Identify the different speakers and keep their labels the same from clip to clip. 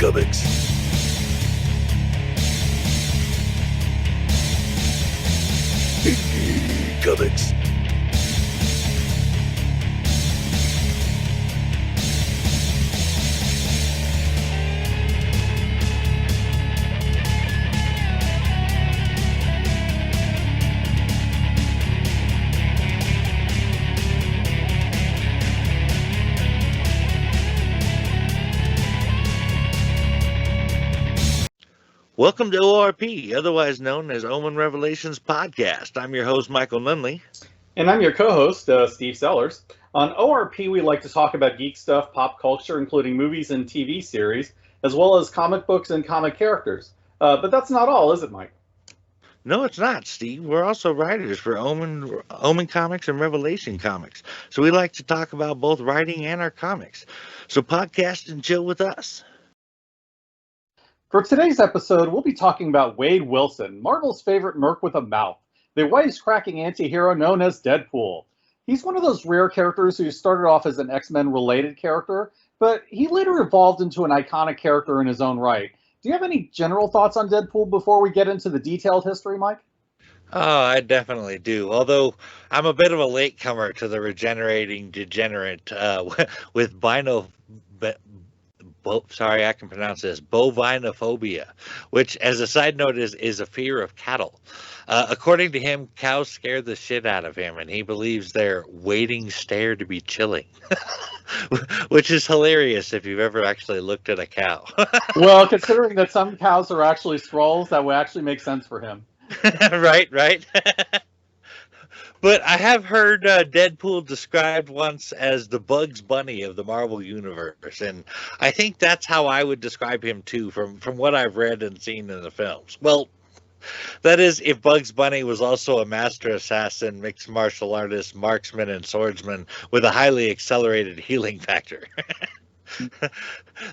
Speaker 1: Comics. Comics.
Speaker 2: Welcome to ORP, otherwise known as Omen Revelations Podcast. I'm your host, Michael Nunley.
Speaker 3: And I'm your co-host, Steve Sellers. On ORP, we like to talk about geek stuff, pop culture, including movies and TV series, as well as comic books and comic characters. But that's not all, is it, Mike?
Speaker 2: No, it's not, Steve. We're also writers for Omen Comics and Revelation Comics. So we like to talk about both writing and our comics. So podcast and chill with us.
Speaker 3: For today's episode, we'll be talking about Wade Wilson, Marvel's favorite Merc with a mouth, the wisecracking anti-hero known as Deadpool. He's one of those rare characters who started off as an X-Men related character, but he later evolved into an iconic character in his own right. Do you have any general thoughts on Deadpool before we get into the detailed history, Mike?
Speaker 2: Oh, I definitely do. Although I'm a bit of a latecomer to the Regenerating Degenerate with bovinophobia, which, as a side note, is a fear of cattle. According to him, cows scare the shit out of him, and he believes their waiting stare to be chilling, which is hilarious if you've ever actually looked at a cow.
Speaker 3: Well, considering that some cows are actually Skrulls, that would actually make sense for him.
Speaker 2: Right. But I have heard Deadpool described once as the Bugs Bunny of the Marvel Universe, and I think that's how I would describe him too, from what I've read and seen in the films. Well, that is, if Bugs Bunny was also a master assassin, mixed martial artist, marksman, and swordsman with a highly accelerated healing factor.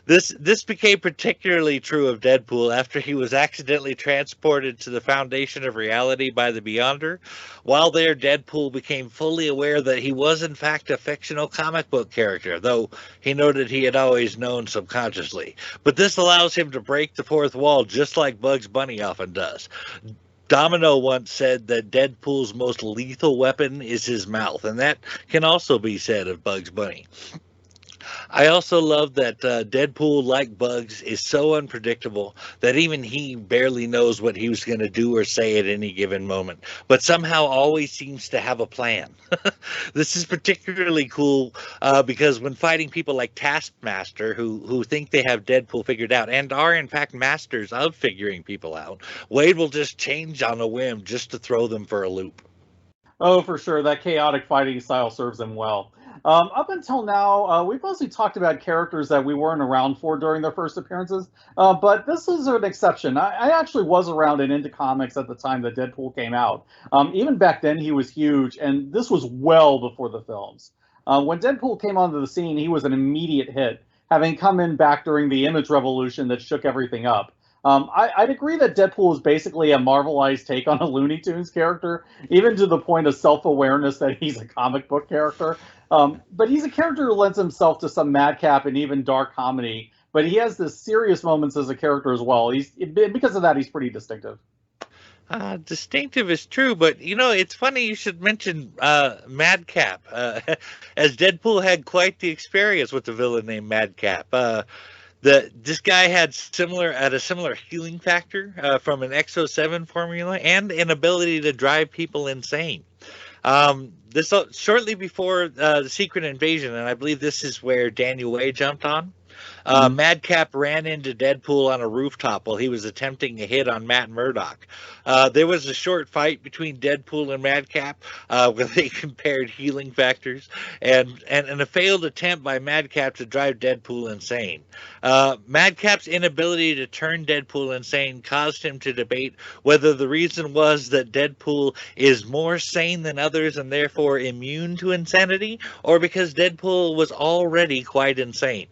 Speaker 2: This became particularly true of Deadpool after he was accidentally transported to the foundation of reality by the Beyonder. While there, Deadpool became fully aware that he was in fact a fictional comic book character, though he noted he had always known subconsciously. But this allows him to break the fourth wall just like Bugs Bunny often does. Domino once said that Deadpool's most lethal weapon is his mouth, and that can also be said of Bugs Bunny. I also love that Deadpool, like Bugs, is so unpredictable that even he barely knows what he was going to do or say at any given moment, but somehow always seems to have a plan. This is particularly cool because when fighting people like Taskmaster, who think they have Deadpool figured out and are in fact masters of figuring people out, Wade will just change on a whim just to throw them for a loop.
Speaker 3: Oh, for sure. That chaotic fighting style serves him well. Up until now, we've mostly talked about characters that we weren't around for during their first appearances, but this is an exception. I actually was around and into comics at the time that Deadpool came out. Even back then, he was huge, and this was well before the films. When Deadpool came onto the scene, he was an immediate hit, having come in back during the image revolution that shook everything up. I'd agree that Deadpool is basically a Marvelized take on a Looney Tunes character, even to the point of self-awareness that he's a comic book character. But he's a character who lends himself to some madcap and even dark comedy, but he has this serious moments as a character as well. Because of that, he's pretty distinctive.
Speaker 2: Distinctive is true, but it's funny you should mention Madcap, as Deadpool had quite the experience with the villain named Madcap. This guy had a similar healing factor from an X07 formula and an ability to drive people insane. This shortly before the Secret Invasion, and I believe this is where Daniel Way jumped on. Madcap ran into Deadpool on a rooftop while he was attempting a hit on Matt Murdock. There was a short fight between Deadpool and Madcap where they compared healing factors and a failed attempt by Madcap to drive Deadpool insane. Madcap's inability to turn Deadpool insane caused him to debate whether the reason was that Deadpool is more sane than others and therefore immune to insanity, or because Deadpool was already quite insane.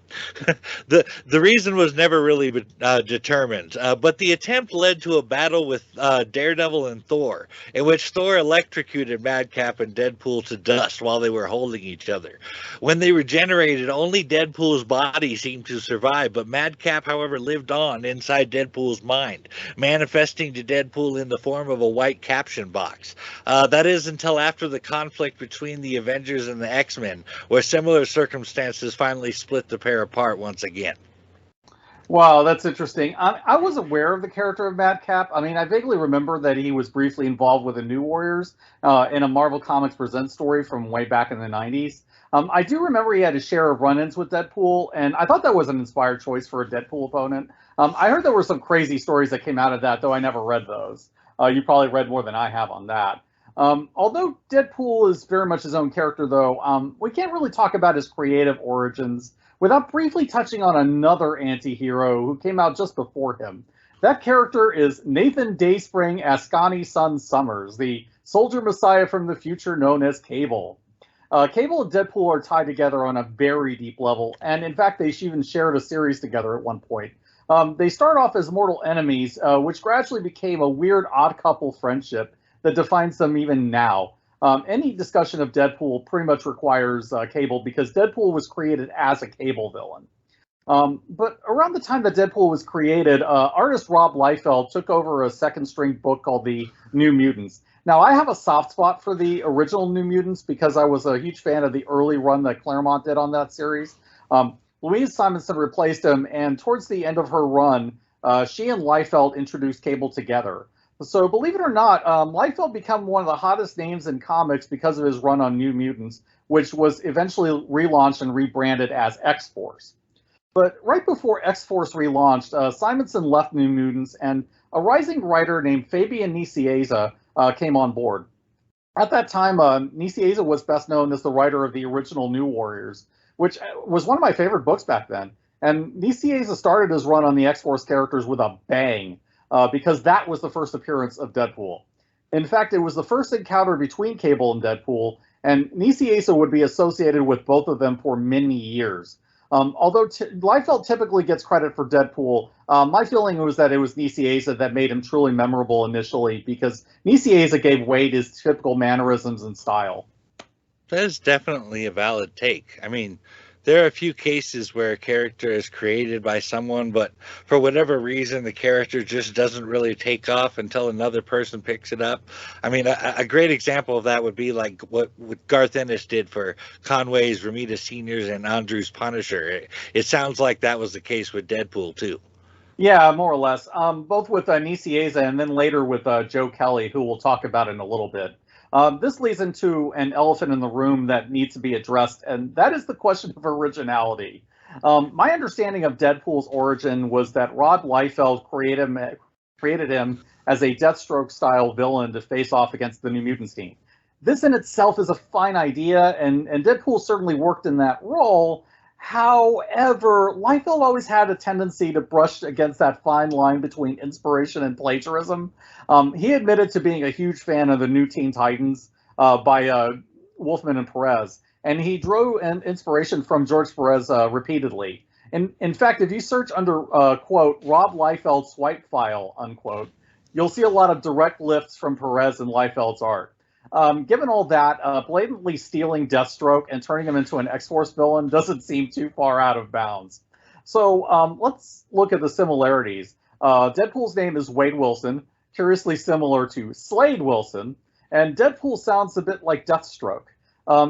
Speaker 2: The reason was never really determined, but the attempt led to a battle with Daredevil and Thor, in which Thor electrocuted Madcap and Deadpool to dust while they were holding each other. When they regenerated, only Deadpool's body seemed to survive, but Madcap, however, lived on inside Deadpool's mind, manifesting to Deadpool in the form of a white caption box. That is until after the conflict between the Avengers and the X-Men, where similar circumstances finally split the pair apart once again.
Speaker 3: Wow, that's interesting. I was aware of the character of Madcap. I mean, I vaguely remember that he was briefly involved with the New Warriors in a Marvel Comics Presents story from way back in the 90s. I do remember he had a share of run-ins with Deadpool, and I thought that was an inspired choice for a Deadpool opponent. I heard there were some crazy stories that came out of that, though I never read those. You probably read more than I have on that. Although Deadpool is very much his own character, though, we can't really talk about his creative origins without briefly touching on another anti-hero who came out just before him. That character is Nathan Dayspring Ascani's son Summers, the soldier messiah from the future known as Cable. Cable and Deadpool are tied together on a very deep level, and in fact, they even shared a series together at one point. They start off as mortal enemies, which gradually became a weird odd couple friendship that defines them even now. Any discussion of Deadpool pretty much requires Cable, because Deadpool was created as a Cable villain. But around the time that Deadpool was created, artist Rob Liefeld took over a second string book called The New Mutants. Now, I have a soft spot for the original New Mutants because I was a huge fan of the early run that Claremont did on that series. Louise Simonson replaced him, and towards the end of her run, she and Liefeld introduced Cable together. So, believe it or not, Liefeld became one of the hottest names in comics because of his run on New Mutants, which was eventually relaunched and rebranded as X-Force. But right before X-Force relaunched, Simonson left New Mutants, and a rising writer named Fabian Nicieza came on board. At that time, Nicieza was best known as the writer of the original New Warriors, which was one of my favorite books back then. And Nicieza started his run on the X-Force characters with a bang, because that was the first appearance of Deadpool. In fact, it was the first encounter between Cable and Deadpool, and Nicieza would be associated with both of them for many years. Although Liefeld typically gets credit for Deadpool, my feeling was that it was Nicieza that made him truly memorable initially, because Nicieza gave Wade his typical mannerisms and style.
Speaker 2: That is definitely a valid take. I mean, there are a few cases where a character is created by someone, but for whatever reason, the character just doesn't really take off until another person picks it up. I mean, a great example of that would be like what Garth Ennis did for Conway's Romita Seniors and Andrew's Punisher. It sounds like that was the case with Deadpool, too.
Speaker 3: Yeah, more or less. Both with Nicieza and then later with Joe Kelly, who we'll talk about in a little bit. This leads into an elephant in the room that needs to be addressed, and that is the question of originality. My understanding of Deadpool's origin was that Rob Liefeld created him as a Deathstroke-style villain to face off against the New Mutants team. This in itself is a fine idea, and Deadpool certainly worked in that role. However, Liefeld always had a tendency to brush against that fine line between inspiration and plagiarism. He admitted to being a huge fan of the New Teen Titans by Wolfman and Perez, and he drew an inspiration from George Perez repeatedly. In fact, if you search under, quote, Rob Liefeld swipe file, unquote, you'll see a lot of direct lifts from Perez and Liefeld's art. Given all that, blatantly stealing Deathstroke and turning him into an X-Force villain doesn't seem too far out of bounds. So let's look at the similarities. Deadpool's name is Wade Wilson, curiously similar to Slade Wilson, and Deadpool sounds a bit like Deathstroke.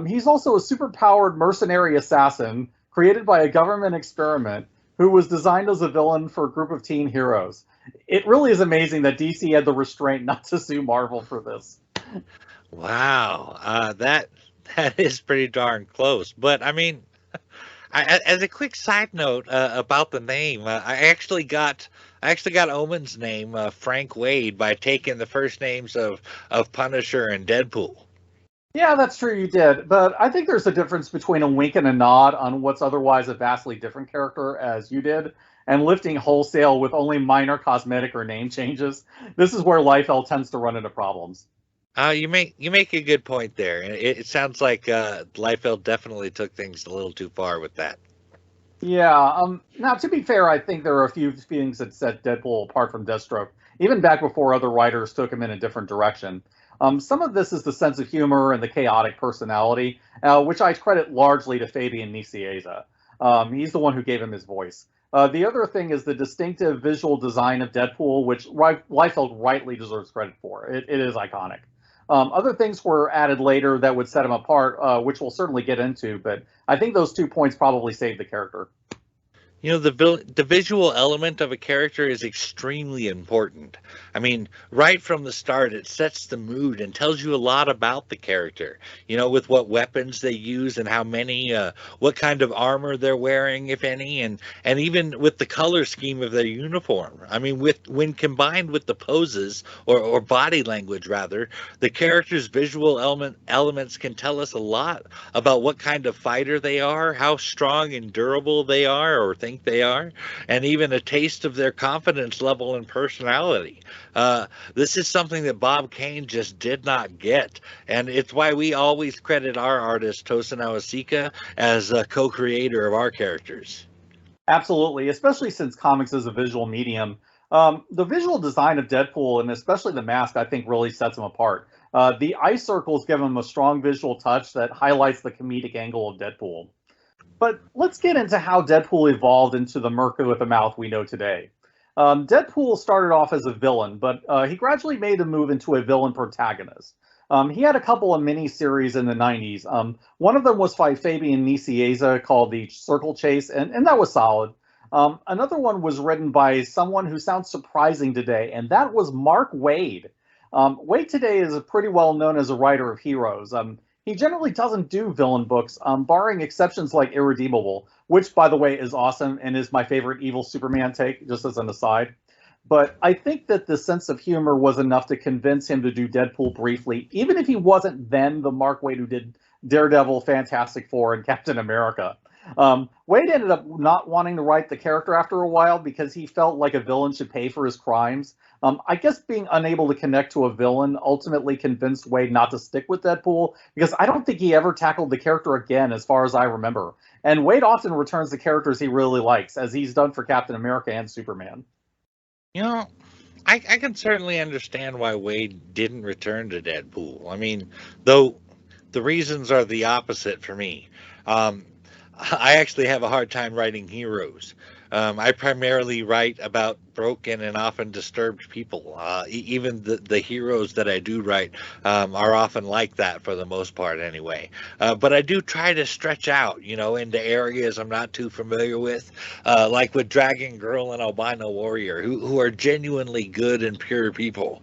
Speaker 3: He's also a superpowered mercenary assassin created by a government experiment who was designed as a villain for a group of teen heroes. It really is amazing that DC had the restraint not to sue Marvel for this.
Speaker 2: Wow, that is pretty darn close. But I mean, as a quick side note about the name, I actually got Omen's name, Frank Wade, by taking the first names of Punisher and Deadpool.
Speaker 3: Yeah, that's true, you did. But I think there's a difference between a wink and a nod on what's otherwise a vastly different character, as you did, and lifting wholesale with only minor cosmetic or name changes. This is where Liefeld tends to run into problems.
Speaker 2: You make a good point there. It sounds like Liefeld definitely took things a little too far with that.
Speaker 3: Yeah. Now, to be fair, I think there are a few things that set Deadpool apart from Deathstroke, even back before other writers took him in a different direction. Some of this is the sense of humor and the chaotic personality, which I credit largely to Fabian Nicieza. He's the one who gave him his voice. The other thing is the distinctive visual design of Deadpool, which Liefeld rightly deserves credit for. It is iconic. Other things were added later that would set him apart, which we'll certainly get into, but I think those 2 points probably saved the character.
Speaker 2: You know, the visual element of a character is extremely important. I mean, right from the start, it sets the mood and tells you a lot about the character. You know, with what weapons they use and how many, what kind of armor they're wearing, if any, and even with the color scheme of their uniform. I mean, with when combined with the poses or body language rather, the character's visual elements can tell us a lot about what kind of fighter they are, how strong and durable they are or think they are, and even a taste of their confidence level and personality. This is something that Bob Kane just did not get, and it's why we always credit our artist Tosin Awasika as a co-creator of our characters.
Speaker 3: Absolutely, especially since comics is a visual medium. The visual design of Deadpool, and especially the mask, I think really sets him apart. The eye circles give him a strong visual touch that highlights the comedic angle of Deadpool. But let's get into how Deadpool evolved into the Merc with a mouth we know today. Deadpool started off as a villain, but he gradually made a move into a villain protagonist. He had a couple of mini-series in the 90s. One of them was by Fabian Nicieza called The Circle Chase, and that was solid. Another one was written by someone who sounds surprising today, and that was Mark Waid. Waid today is pretty well known as a writer of heroes. He generally doesn't do villain books, barring exceptions like Irredeemable, which, by the way, is awesome and is my favorite evil Superman take, just as an aside. But I think that the sense of humor was enough to convince him to do Deadpool briefly, even if he wasn't then the Mark Waid who did Daredevil, Fantastic Four, and Captain America. Waid ended up not wanting to write the character after a while because he felt like a villain should pay for his crimes. I guess being unable to connect to a villain ultimately convinced Waid not to stick with Deadpool because I don't think he ever tackled the character again, as far as I remember. And Waid often returns the characters he really likes, as he's done for Captain America and Superman.
Speaker 2: You know, I can certainly understand why Wade didn't return to Deadpool. I mean, though the reasons are the opposite for me. Um, I actually have a hard time writing heroes. I primarily write about broken and often disturbed people. Even the heroes that I do write are often like that for the most part, anyway. But I do try to stretch out, you know, into areas I'm not too familiar with, like with Dragon Girl and Albino Warrior, who are genuinely good and pure people,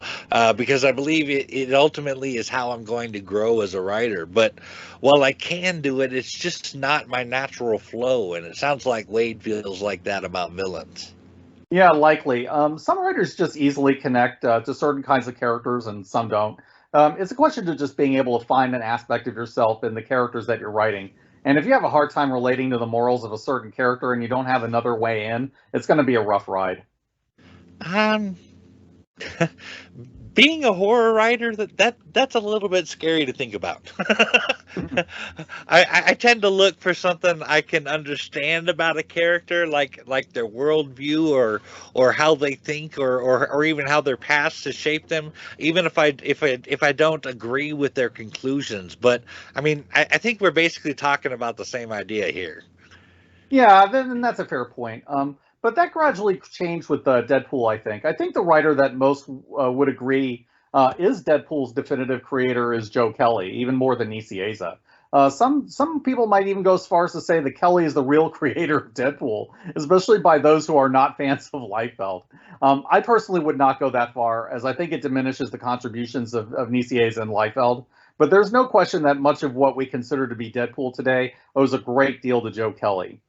Speaker 2: because I believe it ultimately is how I'm going to grow as a writer. But while I can do it, it's just not my natural flow, and it sounds like Wade feels like that about villains.
Speaker 3: Yeah, likely. Some writers just easily connect to certain kinds of characters, and some don't. It's a question of just being able to find an aspect of yourself in the characters that you're writing. And if you have a hard time relating to the morals of a certain character and you don't have another way in, it's going to be a rough ride.
Speaker 2: Um, Being a horror writer, that's a little bit scary to think about. I tend to look for something I can understand about a character, like their worldview or how they think or even how their past has shaped them, even if I don't agree with their conclusions. But I mean, I think we're basically talking about the same idea here.
Speaker 3: Yeah, then that's a fair point. But that gradually changed with Deadpool, I think. I think the writer that most would agree is Deadpool's definitive creator is Joe Kelly, even more than Nicieza. Some people might even go as far as to say that Kelly is the real creator of Deadpool, especially by those who are not fans of Liefeld. I personally would not go that far, as I think it diminishes the contributions of Nicieza and Liefeld. But there's no question that much of what we consider to be Deadpool today owes a great deal to Joe Kelly.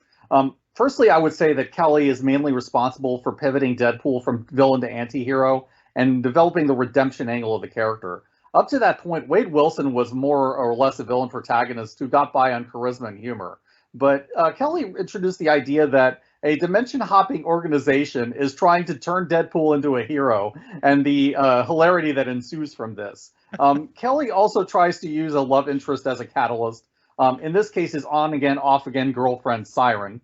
Speaker 3: Firstly, I would say that Kelly is mainly responsible for pivoting Deadpool from villain to anti-hero and developing the redemption angle of the character. Up to that point, Wade Wilson was more or less a villain protagonist who got by on charisma and humor. But Kelly introduced the idea that a dimension-hopping organization is trying to turn Deadpool into a hero, and the hilarity that ensues from this. Kelly also tries to use a love interest as a catalyst. In this case, his on-again, off-again girlfriend, Siren.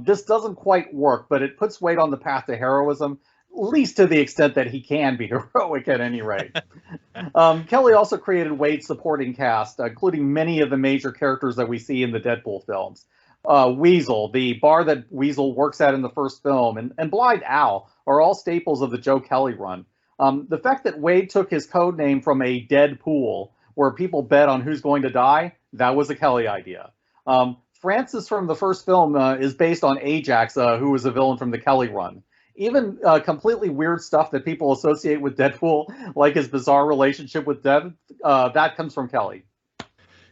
Speaker 3: This doesn't quite work, but it puts Wade on the path to heroism, at least to the extent that he can be heroic at any rate. Kelly also created Wade's supporting cast, including many of the major characters that we see in the Deadpool films. Weasel, the bar that Weasel works at in the first film, and Blind Al are all staples of the Joe Kelly run. The fact that Wade took his code name from a dead pool where people bet on who's going to die, that was a Kelly idea. Francis from the first film is based on Ajax, who was a villain from the Kelly run. Even completely weird stuff that people associate with Deadpool, like his bizarre relationship with Dev, that comes from Kelly.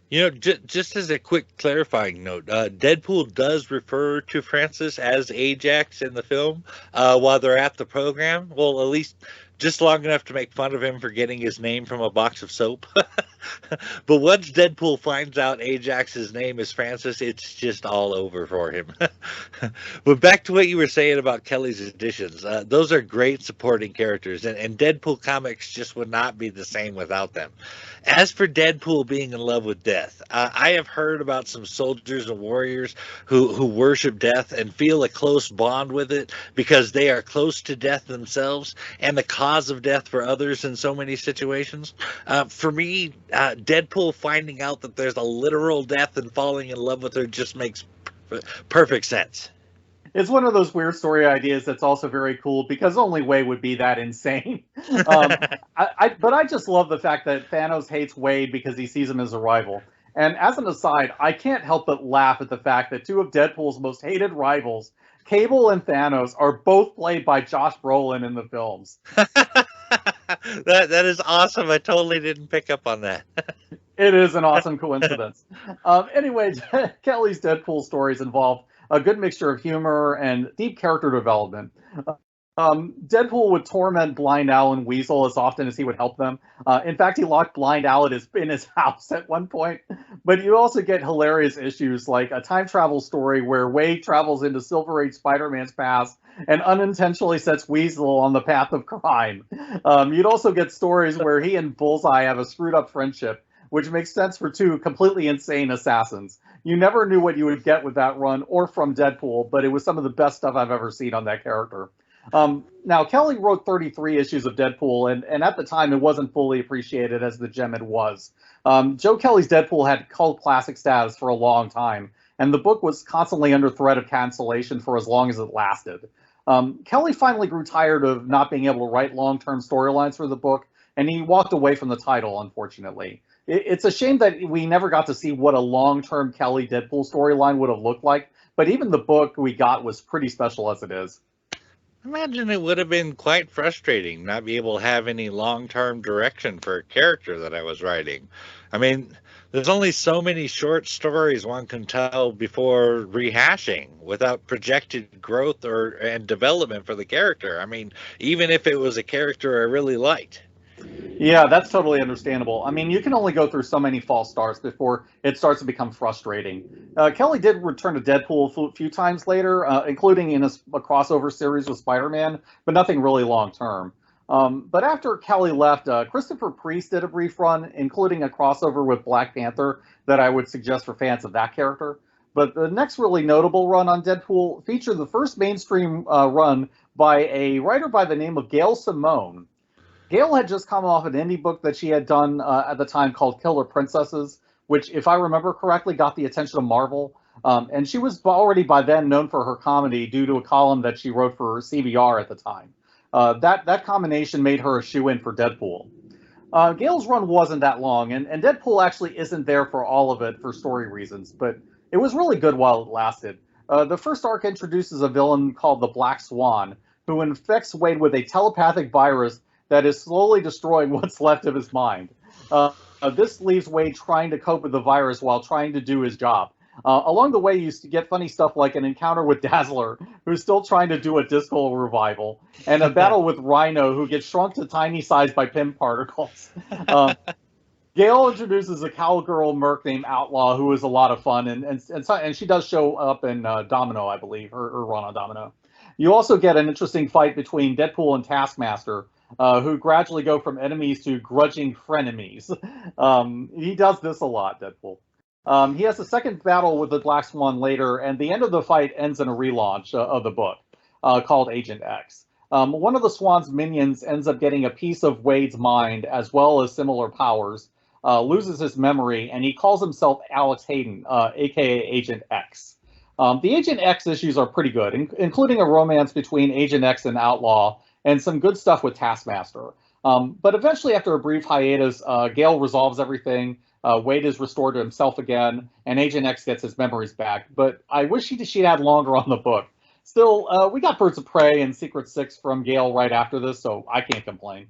Speaker 2: You know, just as a quick clarifying note, Deadpool does refer to Francis as Ajax in the film while they're at the program. Well, at least just long enough to make fun of him for getting his name from a box of soap. But once Deadpool finds out Ajax's name is Francis, it's just all over for him. But back to what you were saying about Kelly's additions. Those are great supporting characters, and Deadpool comics just would not be the same without them. As for Deadpool being in love with death, I have heard about some soldiers and warriors who worship death and feel a close bond with it because they are close to death themselves and the cause of death for others in so many situations. For me, Deadpool finding out that there's a literal death and falling in love with her just makes perfect sense.
Speaker 3: It's one of those weird story ideas that's also very cool because only Wade would be that insane. But I just love the fact that Thanos hates Wade because he sees him as a rival. And as an aside, I can't help but laugh at the fact that two of Deadpool's most hated rivals, Cable and Thanos, are both played by Josh Brolin in the films.
Speaker 2: That is awesome. I totally didn't pick up on that.
Speaker 3: It is an awesome coincidence. Anyway, Kelly's Deadpool stories involve a good mixture of humor and deep character development. Deadpool would torment Blind Al and Weasel as often as he would help them. In fact, he locked Blind Al in his house at one point. But you also get hilarious issues like a time travel story where Wade travels into Silver Age Spider-Man's past and unintentionally sets Weasel on the path of crime. You'd also get stories where he and Bullseye have a screwed up friendship, which makes sense for two completely insane assassins. You never knew what you would get with that run or from Deadpool, but it was some of the best stuff I've ever seen on that character. Now, Kelly wrote 33 issues of Deadpool, and at the time it wasn't fully appreciated as the gem it was. Joe Kelly's Deadpool had cult classic status for a long time, and the book was constantly under threat of cancellation for as long as it lasted. Kelly finally grew tired of not being able to write long-term storylines for the book, and he walked away from the title, unfortunately. It's a shame that we never got to see what a long-term Kelly Deadpool storyline would have looked like, but even the book we got was pretty special as it is.
Speaker 2: Imagine it would have been quite frustrating not be able to have any long-term direction for a character that I was writing. I mean, there's only so many short stories one can tell before rehashing without projected growth and development for the character. I mean, even if it was a character I really liked.
Speaker 3: Yeah, that's totally understandable. I mean, you can only go through so many false starts before it starts to become frustrating. Kelly did return to Deadpool a few times later, including in a crossover series with Spider-Man, but nothing really long-term. But after Kelly left, Christopher Priest did a brief run, including a crossover with Black Panther that I would suggest for fans of that character. But the next really notable run on Deadpool featured the first mainstream run by a writer by the name of Gail Simone. Gail had just come off an indie book that she had done at the time called Killer Princesses, which, if I remember correctly, got the attention of Marvel. And she was already by then known for her comedy due to a column that she wrote for CBR at the time. That combination made her a shoo-in for Deadpool. Gail's run wasn't that long, and Deadpool actually isn't there for all of it for story reasons, but it was really good while it lasted. The first arc introduces a villain called the Black Swan, who infects Wade with a telepathic virus that is slowly destroying what's left of his mind. This leaves Wade trying to cope with the virus while trying to do his job. Along the way, you get funny stuff like an encounter with Dazzler, who's still trying to do a disco revival, and a battle with Rhino, who gets shrunk to tiny size by Pym particles. Gail introduces a cowgirl Merc named Outlaw, who is a lot of fun, and she does show up in Domino, I believe, or run on Domino. You also get an interesting fight between Deadpool and Taskmaster, who gradually go from enemies to grudging frenemies. He does this a lot, Deadpool. He has a second battle with the Black Swan later, and the end of the fight ends in a relaunch of the book called Agent X. One of the Swan's minions ends up getting a piece of Wade's mind as well as similar powers, loses his memory, and he calls himself Alex Hayden, aka Agent X. The Agent X issues are pretty good, including a romance between Agent X and Outlaw, and some good stuff with Taskmaster. But eventually, after a brief hiatus, Gale resolves everything. Wade is restored to himself again, and Agent X gets his memories back. But I wish she'd had longer on the book. Still, we got Birds of Prey and Secret Six from Gale right after this, so I can't complain.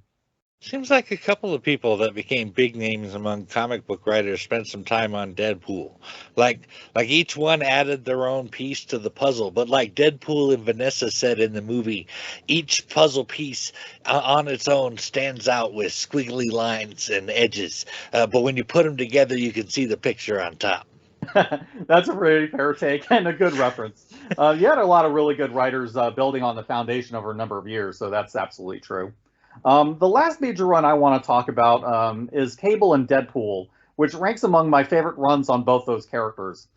Speaker 2: Seems like a couple of people that became big names among comic book writers spent some time on Deadpool. Like each one added their own piece to the puzzle, but like Deadpool and Vanessa said in the movie, each puzzle piece on its own stands out with squiggly lines and edges. But when you put them together, you can see the picture on top.
Speaker 3: That's a very fair take and a good reference. You had a lot of really good writers building on the foundation over a number of years, so that's absolutely true. The last major run I want to talk about is Cable and Deadpool, which ranks among my favorite runs on both those characters.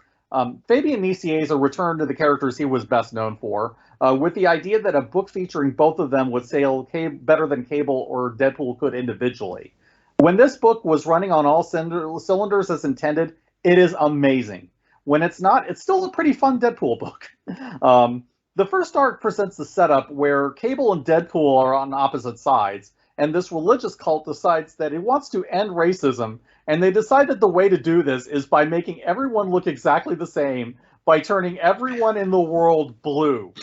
Speaker 3: Fabian Nicieza returned to the characters he was best known for, with the idea that a book featuring both of them would sail better than Cable or Deadpool could individually. When this book was running on all cylinders as intended, it is amazing. When it's not, it's still a pretty fun Deadpool book. The first arc presents the setup where Cable and Deadpool are on opposite sides, and this religious cult decides that it wants to end racism, and they decide that the way to do this is by making everyone look exactly the same, by turning everyone in the world blue.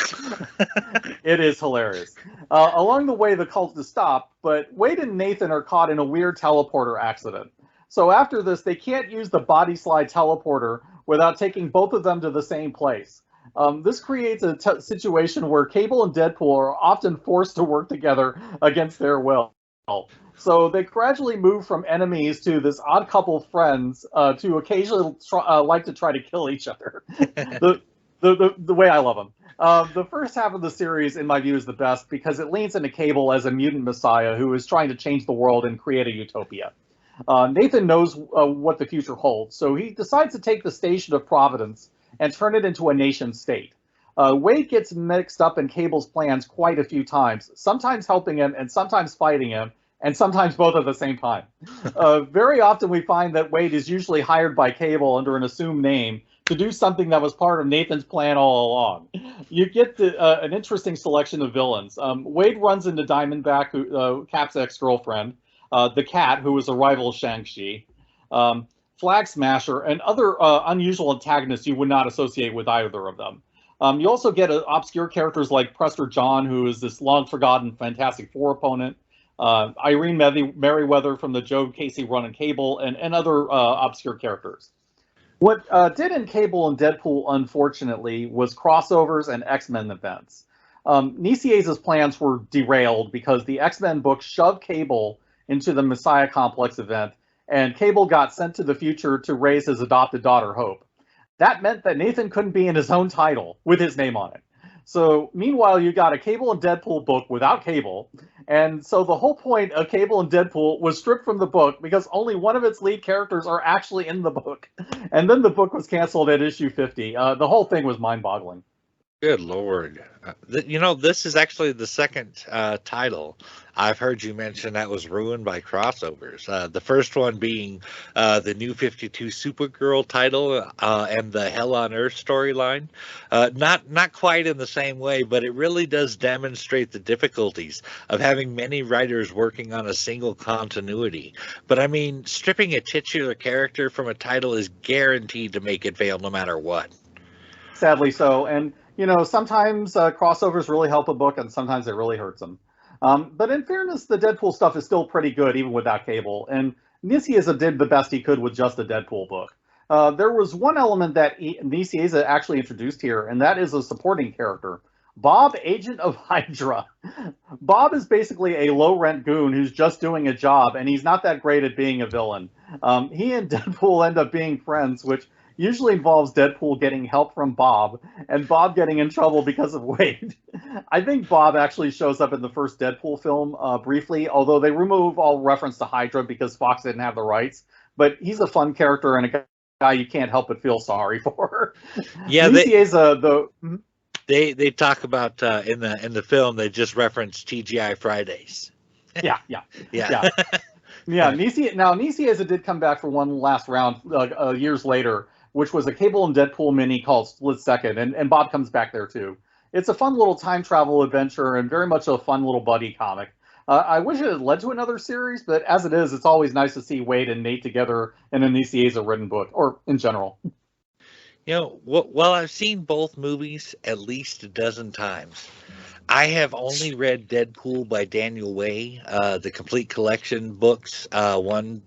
Speaker 3: It is hilarious. Along the way, the cult is stopped, but Wade and Nathan are caught in a weird teleporter accident. So after this, they can't use the body slide teleporter without taking both of them to the same place. This creates a situation where Cable and Deadpool are often forced to work together against their will. So they gradually move from enemies to this odd couple of friends to occasionally like to try to kill each other. The way I love them. The first half of the series, in my view, is the best because it leans into Cable as a mutant messiah who is trying to change the world and create a utopia. Nathan knows what the future holds, so he decides to take the station of Providence and turn it into a nation state. Wade gets mixed up in Cable's plans quite a few times, sometimes helping him and sometimes fighting him, and sometimes both at the same time. Very often we find that Wade is usually hired by Cable under an assumed name to do something that was part of Nathan's plan all along. You get an interesting selection of villains. Wade runs into Diamondback, Cap's ex-girlfriend, the Cat, who is a rival of Shang-Chi, Flag Smasher, and other unusual antagonists you would not associate with either of them. You also get obscure characters like Prester John, who is this long-forgotten Fantastic Four opponent, Irene Merriweather from the Joe Casey run in Cable, and other obscure characters. What did in Cable and Deadpool, unfortunately, was crossovers and X-Men events. Nicieza's plans were derailed because the X-Men book shoved Cable into the Messiah Complex event, and Cable got sent to the future to raise his adopted daughter, Hope. That meant that Nathan couldn't be in his own title with his name on it. So, meanwhile, you got a Cable and Deadpool book without Cable, and so the whole point of Cable and Deadpool was stripped from the book because only one of its lead characters are actually in the book. And then the book was canceled at issue 50. The whole thing was mind-boggling.
Speaker 2: Good Lord. This is actually the second title I've heard you mention that was ruined by crossovers. The first one being the New 52 Supergirl title and the Hell on Earth storyline. Not quite in the same way, but it really does demonstrate the difficulties of having many writers working on a single continuity. But I mean, stripping a titular character from a title is guaranteed to make it fail no matter what.
Speaker 3: Sadly so. And sometimes crossovers really help a book, and sometimes it really hurts them. But in fairness, the Deadpool stuff is still pretty good, even without Cable. And Nicieza did the best he could with just a Deadpool book. There was one element that Nicieza actually introduced here, and that is a supporting character. Bob, Agent of Hydra. Bob is basically a low-rent goon who's just doing a job, and he's not that great at being a villain. He and Deadpool end up being friends, which usually involves Deadpool getting help from Bob, and Bob getting in trouble because of Wade. I think Bob actually shows up in the first Deadpool film briefly, although they remove all reference to Hydra because Fox didn't have the rights. But he's a fun character and a guy you can't help but feel sorry for.
Speaker 2: Yeah,
Speaker 3: Nisie's
Speaker 2: they talk about in the film, they just reference TGI Fridays.
Speaker 3: yeah.
Speaker 2: Yeah.
Speaker 3: Yeah, Nisieza did come back for one last round years later, which was a Cable and Deadpool mini called Split Second, and Bob comes back there too. It's a fun little time travel adventure and very much a fun little buddy comic. I wish it had led to another series, but as it is, it's always nice to see Wade and Nate together in a Nisieza written book, or in general.
Speaker 2: While I've seen both movies at least a dozen times, I have only read Deadpool by Daniel Way, the complete collection books, 1,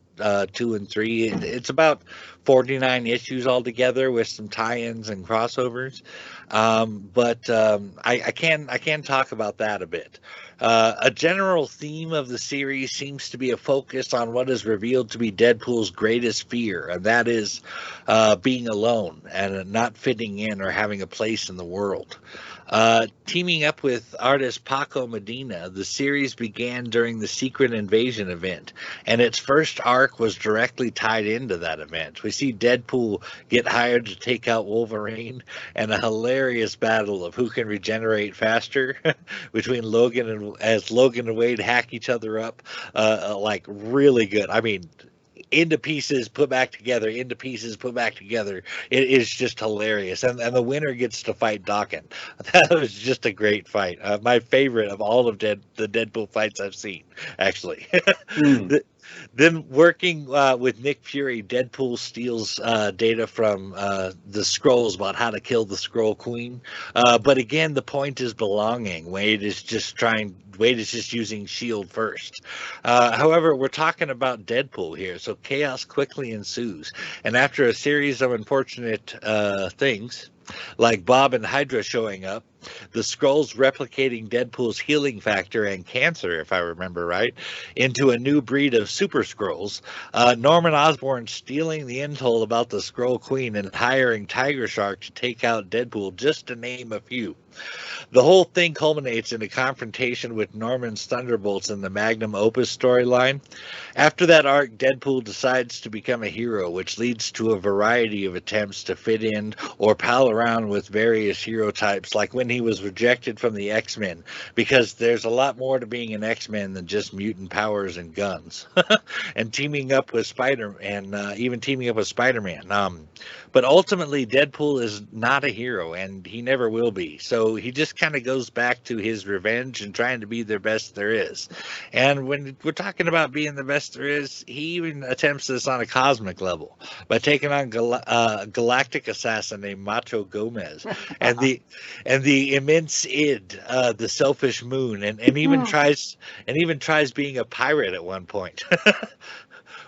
Speaker 2: 2, and 3. It's about 49 issues altogether with some tie-ins and crossovers. But I can talk about that a bit. A general theme of the series seems to be a focus on what is revealed to be Deadpool's greatest fear, and that is being alone and not fitting in or having a place in the world. Teaming up with artist Paco Medina, the series began during the Secret Invasion event, and its first arc was directly tied into that event. We see Deadpool get hired to take out Wolverine, and a hilarious battle of who can regenerate faster between Logan and Wade hack each other up, like really good. I mean, into pieces, put back together, into pieces, put back together. It is just hilarious. And the winner gets to fight Dawkins. That was just a great fight. My favorite of all of the Deadpool fights I've seen, actually. Then working with Nick Fury, Deadpool steals data from the Skrulls about how to kill the Skrull Queen. But again, the point is belonging. Wade is just using Shield first. However, we're talking about Deadpool here, so chaos quickly ensues. And after a series of unfortunate things, like Bob and Hydra showing up, the Skrulls replicating Deadpool's healing factor and cancer, if I remember right, into a new breed of Super Skrulls, Norman Osborn stealing the intel about the Skrull Queen and hiring Tiger Shark to take out Deadpool, just to name a few. The whole thing culminates in a confrontation with Norman's Thunderbolts in the Magnum Opus storyline. After that arc, Deadpool decides to become a hero, which leads to a variety of attempts to fit in or pal around with various hero types, like when he was rejected from the X-Men, because there's a lot more to being an X-Men than just mutant powers and guns. And teaming up with even teaming up with Spider-Man. But ultimately, Deadpool is not a hero, and he never will be. So he just kind of goes back to his revenge and trying to be the best there is. And when we're talking about being the best there is, he even attempts this on a cosmic level by taking on galactic assassin named Macho Gomez and the immense id, the selfish moon, and even tries being a pirate at one point.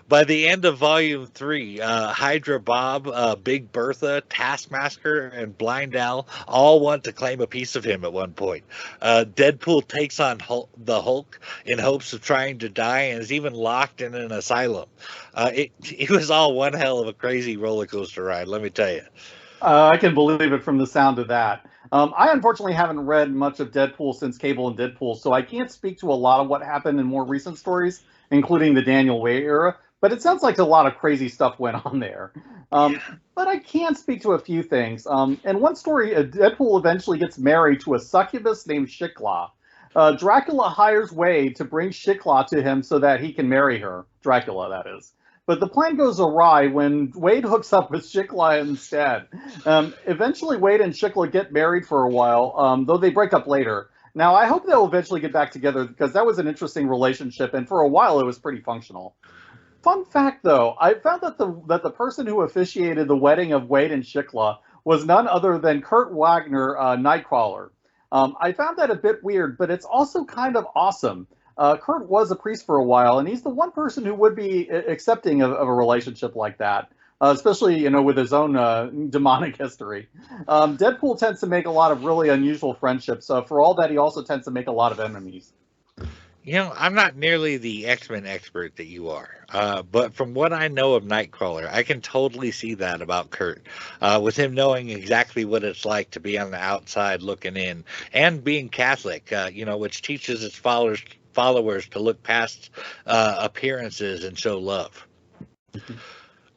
Speaker 2: By the end of Volume 3, Hydra Bob, Big Bertha, Taskmaster, and Blind Al all want to claim a piece of him at one point. Deadpool takes on the Hulk in hopes of trying to die and is even locked in an asylum. It was all one hell of a crazy roller coaster ride, let me tell you.
Speaker 3: I can believe it from the sound of that. I unfortunately haven't read much of Deadpool since Cable and Deadpool, so I can't speak to a lot of what happened in more recent stories, including the Daniel Way era. But it sounds like a lot of crazy stuff went on there. But I can speak to a few things. In one story, Deadpool eventually gets married to a succubus named Shikla. Dracula hires Wade to bring Shikla to him so that he can marry her. Dracula, that is. But the plan goes awry when Wade hooks up with Shikla instead. Eventually, Wade and Shikla get married for a while, though they break up later. Now, I hope they'll eventually get back together because that was an interesting relationship, and for a while it was pretty functional. Fun fact, though, I found that the person who officiated the wedding of Wade and Shikla was none other than Kurt Wagner, Nightcrawler. I found that a bit weird, but it's also kind of awesome. Kurt was a priest for a while, and he's the one person who would be accepting of a relationship like that, especially with his own demonic history. Deadpool tends to make a lot of really unusual friendships. For all that, he also tends to make a lot of enemies.
Speaker 2: I'm not nearly the X-Men expert that you are, but from what I know of Nightcrawler, I can totally see that about Kurt, with him knowing exactly what it's like to be on the outside looking in, and being Catholic, which teaches its followers to look past appearances and show love.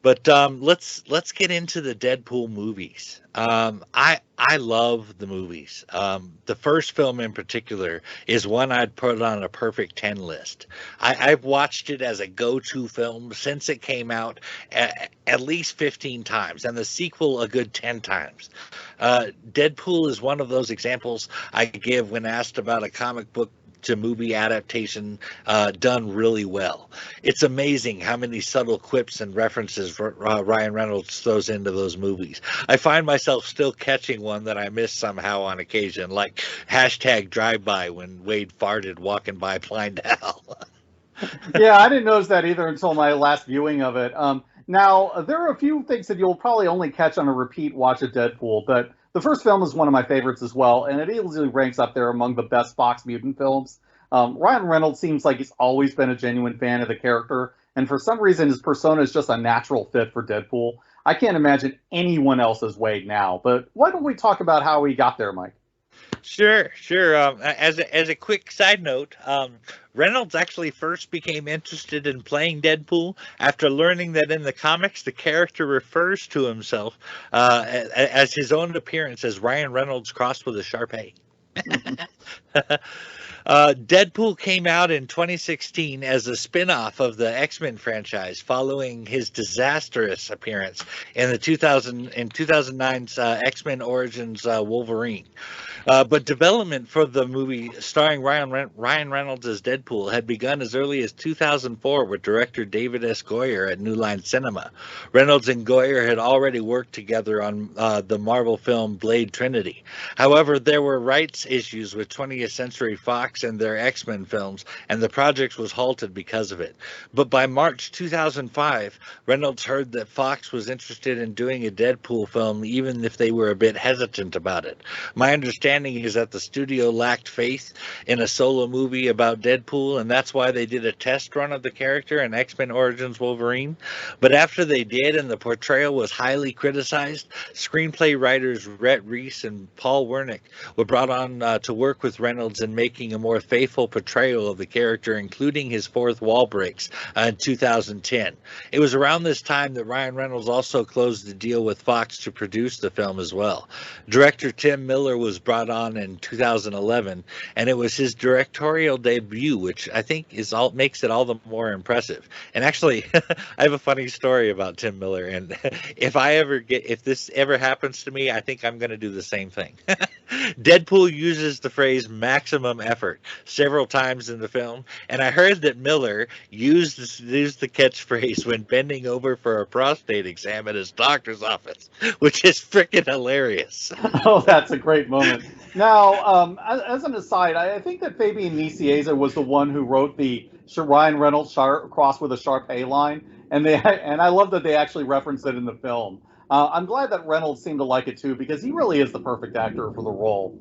Speaker 2: But let's get into the Deadpool movies. I love the movies. The first film in particular is one I'd put on a perfect 10 list. I've watched it as a go-to film since it came out at least 15 times, and the sequel a good 10 times. Deadpool is one of those examples I give when asked about a comic book to movie adaptation done really well. It's amazing how many subtle quips and references Ryan Reynolds throws into those movies. I find myself still catching one that I miss somehow on occasion, like hashtag drive-by when Wade farted walking by Plindale.
Speaker 3: Yeah, I didn't notice that either until my last viewing of it. Now, there are a few things that you'll probably only catch on a repeat watch of Deadpool, but the first film is one of my favorites as well, and it easily ranks up there among the best Fox mutant films. Ryan Reynolds seems like he's always been a genuine fan of the character, and for some reason his persona is just a natural fit for Deadpool. I can't imagine anyone else as Wade now, but why don't we talk about how he got there, Mike?
Speaker 2: Sure, sure. As a quick side note, Reynolds actually first became interested in playing Deadpool after learning that in the comics the character refers to himself as his own appearance as Ryan Reynolds crossed with a Shar-Pei. Deadpool came out in 2016 as a spin-off of the X-Men franchise, following his disastrous appearance in the 2009's X-Men Origins Wolverine. But development for the movie starring Ryan Reynolds as Deadpool had begun as early as 2004 with director David S. Goyer at New Line Cinema. Reynolds and Goyer had already worked together on the Marvel film Blade Trinity. However, there were rights issues with 20th Century Fox and their X-Men films, and the project was halted because of it. But by March 2005, Reynolds heard that Fox was interested in doing a Deadpool film, even if they were a bit hesitant about it. My understanding is that the studio lacked faith in a solo movie about Deadpool, and that's why they did a test run of the character in X-Men Origins Wolverine. But after they did, and the portrayal was highly criticized, screenplay writers Rhett Reese and Paul Wernick were brought on to work with Reynolds in making a more faithful portrayal of the character, including his fourth wall breaks in 2010. It was around this time that Ryan Reynolds also closed the deal with Fox to produce the film as well. Director Tim Miller was brought on in 2011, and it was his directorial debut, which I think makes it all the more impressive. And actually, I have a funny story about Tim Miller, and if this ever happens to me, I think I'm going to do the same thing. Deadpool uses the phrase maximum effort several times in the film, and I heard that Miller used the catchphrase when bending over for a prostate exam at his doctor's office, which is freaking hilarious.
Speaker 3: Oh, that's a great moment. Now, as an aside, I think that Fabian Nicieza was the one who wrote the Ryan Reynolds cross with a Shar-Pei line, and I love that they actually referenced it in the film. I'm glad that Reynolds seemed to like it too, because he really is the perfect actor for the role.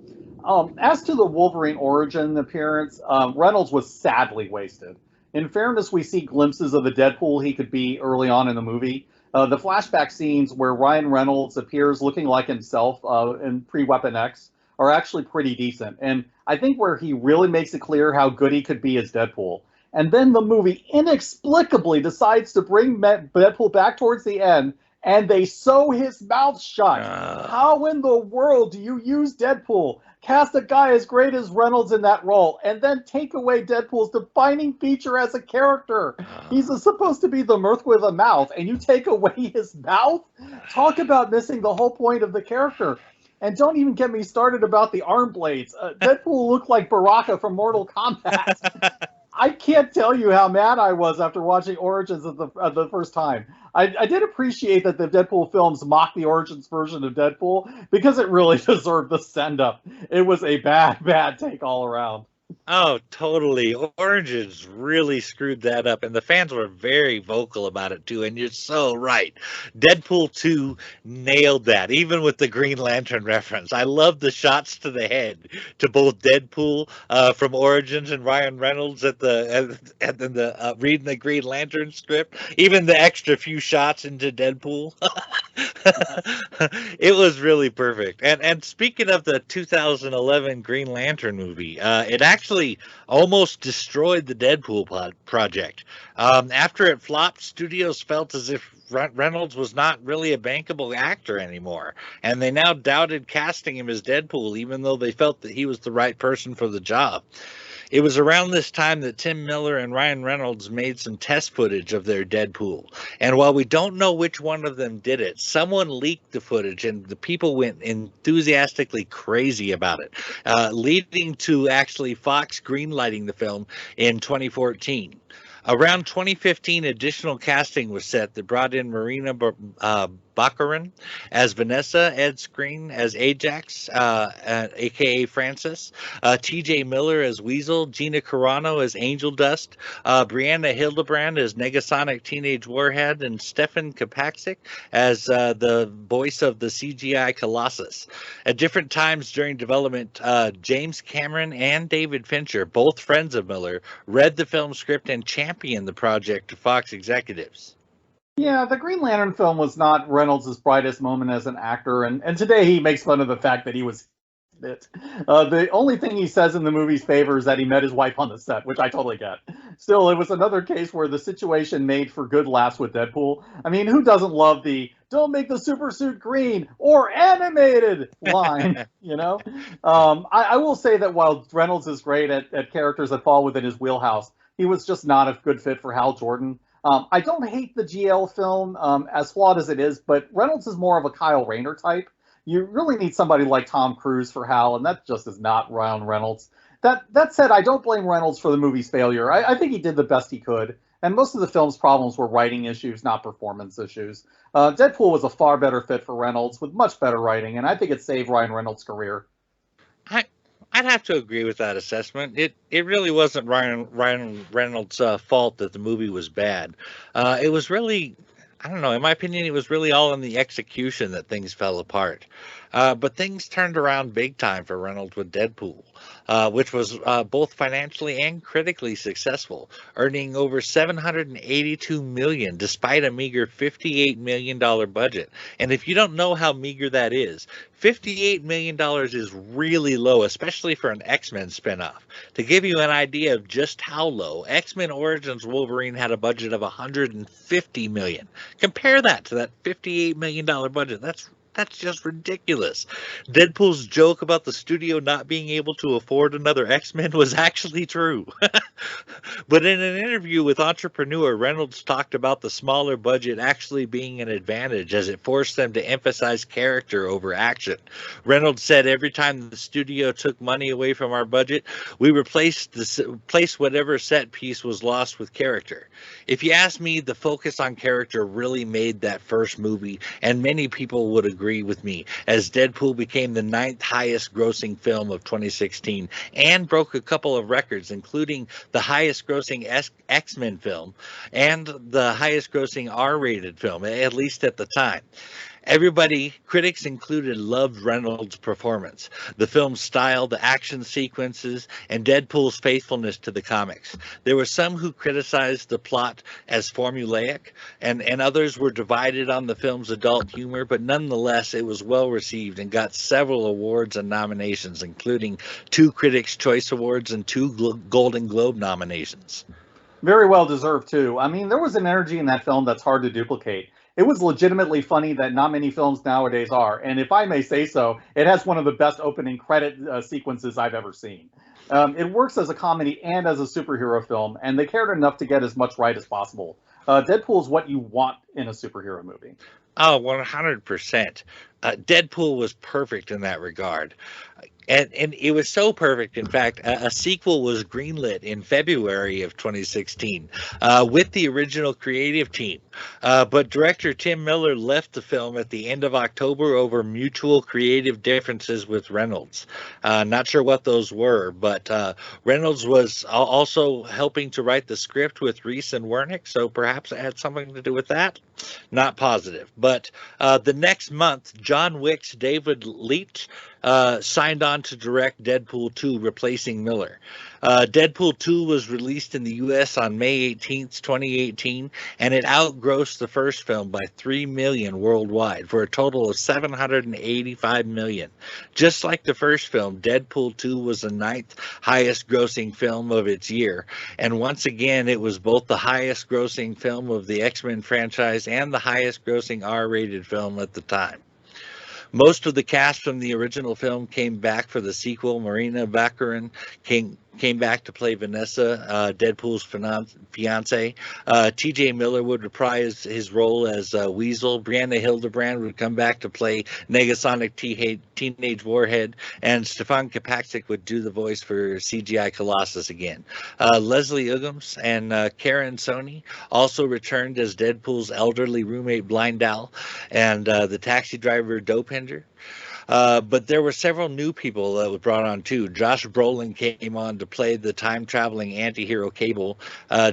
Speaker 3: As to the Wolverine origin appearance, Reynolds was sadly wasted. In fairness, we see glimpses of the Deadpool he could be early on in the movie. The flashback scenes where Ryan Reynolds appears looking like himself in pre-Weapon X are actually pretty decent. And I think where he really makes it clear how good he could be as Deadpool. And then the movie inexplicably decides to bring Deadpool back towards the end, and they sew his mouth shut. How in the world do you use Deadpool, cast a guy as great as Reynolds in that role, and then take away Deadpool's defining feature as a character? He's supposed to be the Merc with a mouth, and you take away his mouth? Talk about missing the whole point of the character. And don't even get me started about the arm blades. Deadpool looked like Baraka from Mortal Kombat. I can't tell you how mad I was after watching Origins the first time. I did appreciate that the Deadpool films mocked the Origins version of Deadpool, because it really deserved the send-up. It was a bad take all around.
Speaker 2: Oh, totally. Origins really screwed that up, and the fans were very vocal about it too, and you're so right. Deadpool 2 nailed that, even with the Green Lantern reference. I love the shots to the head to both Deadpool from Origins and Ryan Reynolds at the reading the Green Lantern script, even the extra few shots into Deadpool. It was really perfect. And speaking of the 2011 Green Lantern movie, it actually actually almost destroyed the Deadpool project. After it flopped, studios felt as if Reynolds was not really a bankable actor anymore, and they now doubted casting him as Deadpool, even though they felt that he was the right person for the job. It was around this time that Tim Miller and Ryan Reynolds made some test footage of their Deadpool. And while we don't know which one of them did it, someone leaked the footage and the people went enthusiastically crazy about it, leading to actually Fox greenlighting the film in 2014. Around 2015, additional casting was set that brought in Marina Baccarin as Vanessa, Ed Skrein as Ajax, aka Francis, T.J. Miller as Weasel, Gina Carano as Angel Dust, Brianna Hildebrand as Negasonic Teenage Warhead, and Stefan Kapaksik as the voice of the CGI Colossus. At different times during development, James Cameron and David Fincher, both friends of Miller, read the film script and championed the project to Fox executives.
Speaker 3: Yeah, the Green Lantern film was not Reynolds' brightest moment as an actor, and today he makes fun of the fact that he was it. The only thing he says in the movie's favor is that he met his wife on the set, which I totally get. Still, it was another case where the situation made for good laughs with Deadpool. I mean, who doesn't love the "don't make the super suit green" or animated line, you know? I will say that while Reynolds is great at characters that fall within his wheelhouse, he was just not a good fit for Hal Jordan. I don't hate the GL film, as flawed as it is, but Reynolds is more of a Kyle Rayner type. You really need somebody like Tom Cruise for Hal, and that just is not Ryan Reynolds. That said, I don't blame Reynolds for the movie's failure. I think he did the best he could, and most of the film's problems were writing issues, not performance issues. Deadpool was a far better fit for Reynolds with much better writing, and I think it saved Ryan Reynolds' career.
Speaker 2: I'd have to agree with that assessment. It really wasn't Ryan Reynolds' fault that the movie was bad. It was really, I don't know, in my opinion, it was really all in the execution that things fell apart. But things turned around big time for Reynolds with Deadpool, which was both financially and critically successful, earning over $782 million despite a meager $58 million budget. And if you don't know how meager that is, $58 million is really low, especially for an X-Men spinoff. To give you an idea of just how low, X-Men Origins Wolverine had a budget of $150 million. Compare that to that $58 million budget. That's just ridiculous. Deadpool's joke about the studio not being able to afford another X-Men was actually true. But in an interview with Entrepreneur, Reynolds talked about the smaller budget actually being an advantage as it forced them to emphasize character over action. Reynolds said, "Every time the studio took money away from our budget, we replaced whatever set piece was lost with character." If you ask me, the focus on character really made that first movie, and many people would agree with me, as Deadpool became the 9th highest grossing film of 2016 and broke a couple of records, including the highest grossing X-Men film and the highest grossing R-rated film, at least at the time. Everybody, critics included, loved Reynolds' performance, the film's style, the action sequences, and Deadpool's faithfulness to the comics. There were some who criticized the plot as formulaic, and others were divided on the film's adult humor, but nonetheless, it was well received and got several awards and nominations, including 2 Critics' Choice Awards and 2 Golden Globe nominations.
Speaker 3: Very well deserved, too. I mean, there was an energy in that film that's hard to duplicate. It was legitimately funny that not many films nowadays are, and if I may say so, it has one of the best opening credit sequences I've ever seen. It works as a comedy and as a superhero film, and they cared enough to get as much right as possible. Deadpool is what you want in a superhero movie.
Speaker 2: Oh, 100%. Deadpool was perfect in that regard. And it was so perfect, in fact, a sequel was greenlit in February of 2016 with the original creative team. But director Tim Miller left the film at the end of October over mutual creative differences with Reynolds. Not sure what those were, but Reynolds was also helping to write the script with Reese and Wernick, so perhaps it had something to do with that. Not positive. But the next month, John Wick's David Leitch signed on to direct Deadpool 2, replacing Miller. Deadpool 2 was released in the U.S. on May 18th, 2018, and it outgrossed the first film by $3 million worldwide for a total of $785 million. Just like the first film, Deadpool 2 was the ninth highest grossing film of its year, and once again, it was both the highest grossing film of the X-Men franchise and the highest grossing R-rated film at the time. Most of the cast from the original film came back for the sequel. Marina Baccarin came back to play Vanessa, Deadpool's fiance. T.J. Miller would reprise his role as Weasel. Brianna Hildebrand would come back to play Negasonic Teenage Warhead. And Stefan Kapaksik would do the voice for CGI Colossus again. Leslie Uggams and Karen Sony also returned as Deadpool's elderly roommate Blind Al and the taxi driver Dopinder. But there were several new people that were brought on too. Josh Brolin came on to play the time-traveling anti-hero Cable.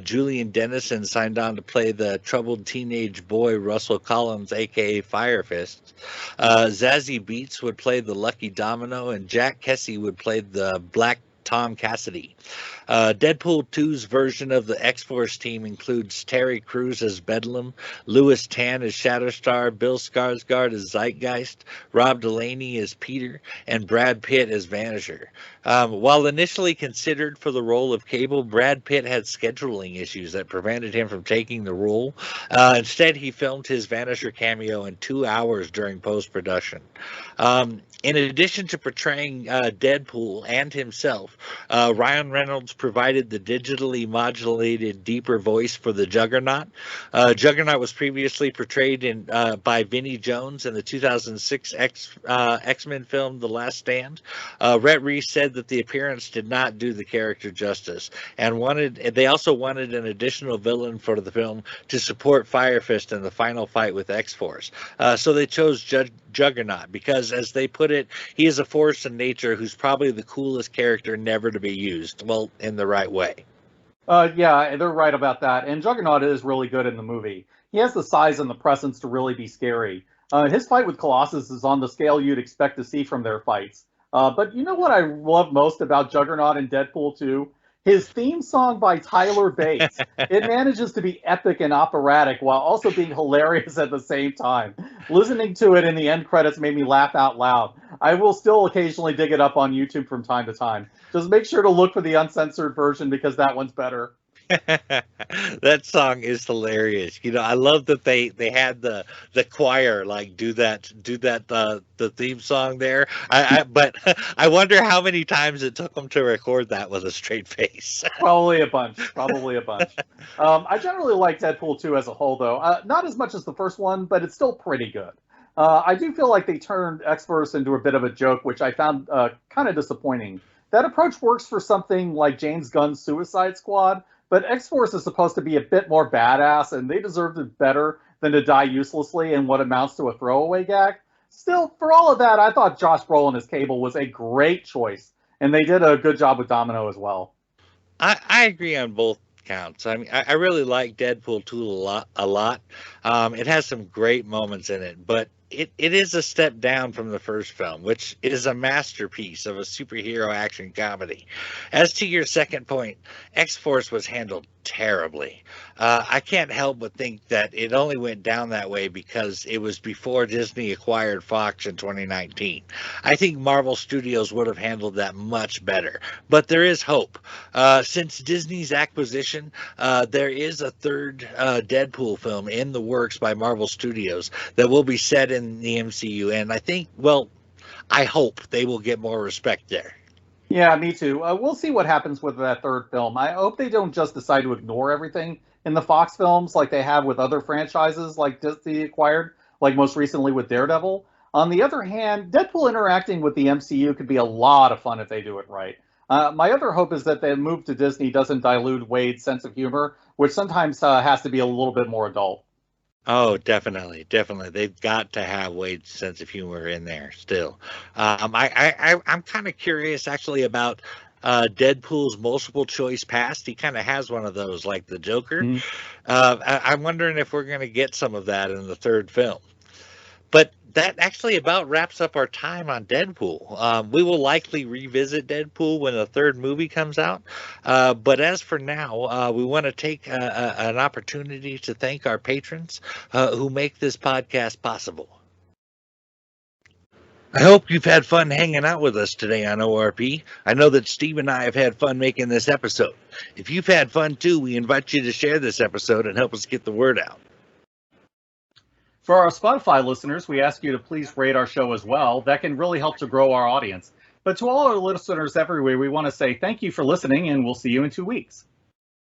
Speaker 2: Julian Dennison signed on to play the troubled teenage boy Russell Collins, a.k.a. Fire Fist. Zazie Beetz would play the Lucky Domino, and Jack Kessie would play the Black Tom Cassidy. Deadpool 2's version of the X-Force team includes Terry Crews as Bedlam, Louis Tan as Shatterstar, Bill Skarsgård as Zeitgeist, Rob Delaney as Peter, and Brad Pitt as Vanisher. While initially considered for the role of Cable, Brad Pitt had scheduling issues that prevented him from taking the role. Instead, he filmed his Vanisher cameo in 2 hours during post-production. In addition to portraying Deadpool and himself, Ryan Reynolds provided the digitally modulated deeper voice for the Juggernaut. Juggernaut was previously portrayed by Vinnie Jones in the 2006 X-Men film The Last Stand. Rhett Reese said that the appearance did not do the character justice, and they also wanted an additional villain for the film to support Fire Fist in the final fight with X-Force. So they chose Juggernaut because, as they put it, he is a force in nature who's probably the coolest character never to be used, well, in the right way.
Speaker 3: Yeah, they're right about that. And Juggernaut is really good in the movie. He has the size and the presence to really be scary. His fight with Colossus is on the scale you'd expect to see from their fights. But you know what I love most about Juggernaut in Deadpool 2? His theme song by Tyler Bates. It manages to be epic and operatic while also being hilarious at the same time. Listening to it in the end credits made me laugh out loud. I will still occasionally dig it up on YouTube from time to time. Just make sure to look for the uncensored version because that one's better.
Speaker 2: That song is hilarious. You know, I love that they had the choir like do that the theme song there. But I wonder how many times it took them to record that with a straight face.
Speaker 3: Probably a bunch. I generally like Deadpool 2 as a whole, though. Not as much as the first one, but it's still pretty good. I do feel like they turned X-Force into a bit of a joke, which I found kind of disappointing. That approach works for something like James Gunn's Suicide Squad, but X-Force is supposed to be a bit more badass, and they deserved it better than to die uselessly in what amounts to a throwaway gag. Still, for all of that, I thought Josh Brolin as Cable was a great choice, and they did a good job with Domino as well.
Speaker 2: I agree on both counts. I mean, I really like Deadpool 2 a lot. It has some great moments in it, but it is a step down from the first film, which is a masterpiece of a superhero action comedy. As to your second point, X-Force was handled terribly. I can't help but think that it only went down that way because it was before Disney acquired Fox in 2019. I think Marvel Studios would have handled that much better. But there is hope. Since Disney's acquisition, there is a third Deadpool film in the works by Marvel Studios that will be set in the MCU. And I think, well, I hope they will get more respect there.
Speaker 3: Yeah, me too. We'll see what happens with that third film. I hope they don't just decide to ignore everything in the Fox films like they have with other franchises like Disney acquired, like most recently with Daredevil. On the other hand, Deadpool interacting with the MCU could be a lot of fun if they do it right. My other hope is that the move to Disney doesn't dilute Wade's sense of humor, which sometimes has to be a little bit more adult.
Speaker 2: Oh, definitely. They've got to have Wade's sense of humor in there still. I'm kind of curious actually about Deadpool's multiple choice past. He kind of has one of those, like the Joker. I'm wondering if we're going to get some of that in the third film. But that actually about wraps up our time on Deadpool. We will likely revisit Deadpool when the third movie comes out. But as for now, we want to take an opportunity to thank our patrons who make this podcast possible. I hope you've had fun hanging out with us today on ORP. I know that Steve and I have had fun making this episode. If you've had fun too, we invite you to share this episode and help us get the word out.
Speaker 3: For our Spotify listeners, we ask you to please rate our show as well. That can really help to grow our audience. But to all our listeners everywhere, we want to say thank you for listening, and we'll see you in 2 weeks.